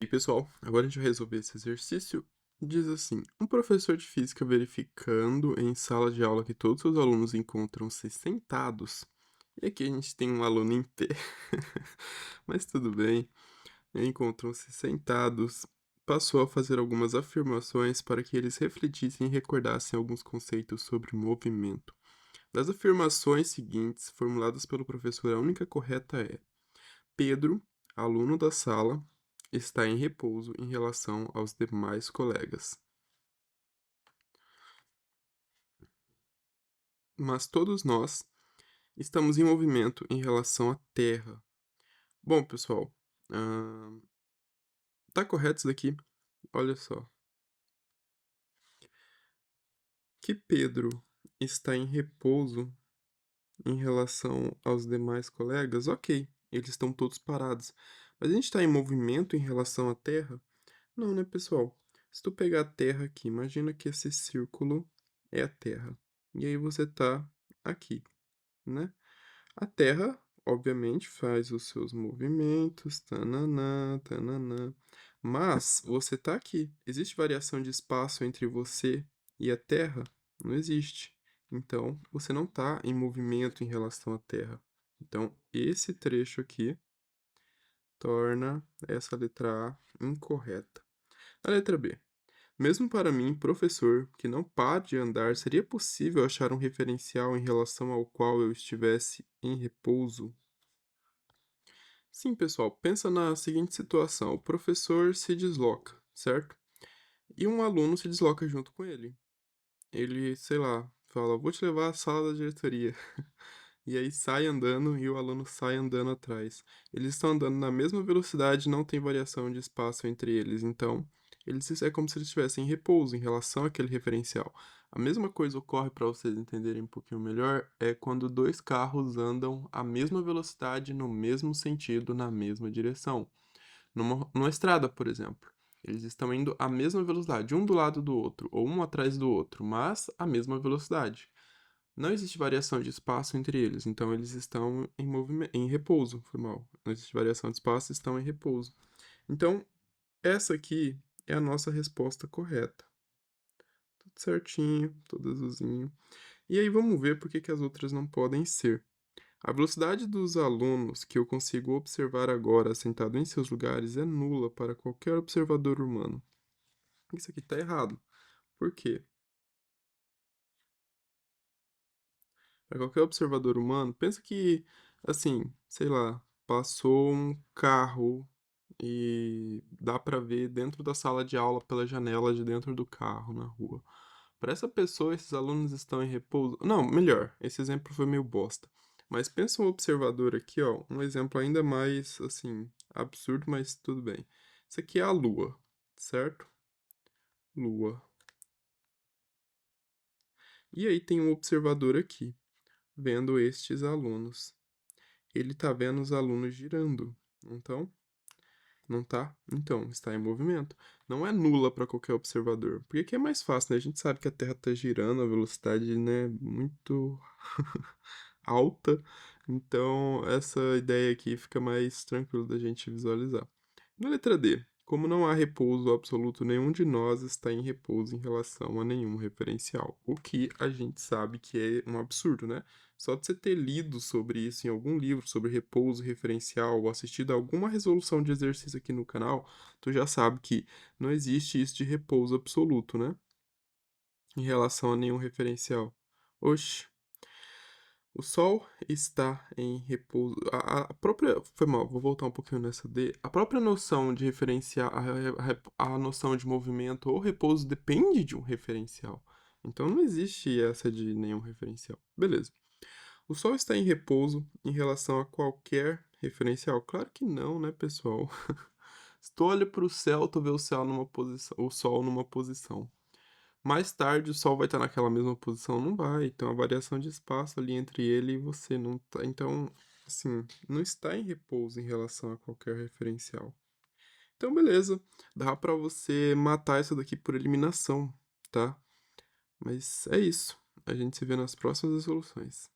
E pessoal, agora a gente vai resolver esse exercício. Diz assim: um professor de física verificando em sala de aula que todos os alunos encontram-se sentados. E aqui a gente tem um aluno em pé, mas tudo bem. Encontram-se sentados. Passou a fazer algumas afirmações para que eles refletissem e recordassem alguns conceitos sobre movimento. Das afirmações seguintes, formuladas pelo professor, a única correta é: Pedro, aluno da sala, está em repouso em relação aos demais colegas. Mas todos nós estamos em movimento em relação à Terra. Bom, pessoal, ah, tá correto isso daqui? Olha só. Que Pedro está em repouso em relação aos demais colegas, ok, eles estão todos parados. Mas a gente está em movimento em relação à Terra? Não, né, pessoal? Se tu pegar a Terra aqui, imagina que esse círculo é a Terra. E aí você tá aqui, né? A Terra, obviamente, faz os seus movimentos, tananã, tananã. Mas você tá aqui. Existe variação de espaço entre você e a Terra? Não existe. Então, você não tá em movimento em relação à Terra. Então, esse trecho aqui torna essa letra A incorreta. A letra B. Mesmo para mim, professor, que não para de andar, seria possível achar um referencial em relação ao qual eu estivesse em repouso? Sim, pessoal, pensa na seguinte situação: o professor se desloca, certo? E um aluno se desloca junto com ele. Ele, sei lá, fala: vou te levar à sala da diretoria. E aí sai andando e o aluno sai andando atrás. Eles estão andando na mesma velocidade, não tem variação de espaço entre eles, então é como se eles estivessem em repouso em relação àquele referencial. A mesma coisa ocorre para vocês entenderem um pouquinho melhor, é quando dois carros andam à mesma velocidade, no mesmo sentido, na mesma direção. Numa estrada, por exemplo. Eles estão indo à mesma velocidade, um do lado do outro, ou um atrás do outro, mas à mesma velocidade. Não existe variação de espaço entre eles, então eles estão em movimento, em repouso, foi mal. Não existe variação de espaço, estão em repouso. Então, essa aqui é a nossa resposta correta. Tudo certinho, tudo azulzinho. E aí vamos ver por que que as outras não podem ser. A velocidade dos alunos que eu consigo observar agora sentado em seus lugares é nula para qualquer observador humano. Isso aqui está errado. Por quê? Para qualquer observador humano, pensa que, assim, sei lá, passou um carro e dá para ver dentro da sala de aula pela janela de dentro do carro na rua. Para essa pessoa, esses alunos estão em repouso. Não, melhor, esse exemplo foi meio bosta. Mas pensa um observador aqui, ó, um exemplo ainda mais, assim, absurdo, mas tudo bem. Isso aqui é a Lua, certo? Lua. E aí tem um observador aqui, vendo estes alunos. Ele tá vendo os alunos girando. Então, não tá? Então, está em movimento. Não é nula para qualquer observador. Porque que é mais fácil, né? A gente sabe que a Terra tá girando a velocidade, né, muito alta. Então, essa ideia aqui fica mais tranquilo da gente visualizar. Na letra D, como não há repouso absoluto, nenhum de nós está em repouso em relação a nenhum referencial. O que a gente sabe que é um absurdo, né? Só de você ter lido sobre isso em algum livro, sobre repouso referencial, ou assistido a alguma resolução de exercício aqui no canal, tu já sabe que não existe isso de repouso absoluto, né? Em relação a nenhum referencial. Oxe. O Sol está em repouso. A própria. Foi mal, vou voltar um pouquinho nessa D. A própria noção de referenciar. A noção de movimento ou repouso depende de um referencial. Então não existe essa de nenhum referencial. Beleza. O Sol está em repouso em relação a qualquer referencial? Claro que não, né, pessoal? Se tu olha para o céu, tu vê o céu numa posição, o Sol numa posição. Mais tarde o Sol vai estar naquela mesma posição? Não vai. Então a variação de espaço ali entre ele e você não tá. Então, assim, não está em repouso em relação a qualquer referencial. Então, beleza. Dá pra você matar isso daqui por eliminação, tá? Mas é isso. A gente se vê nas próximas resoluções.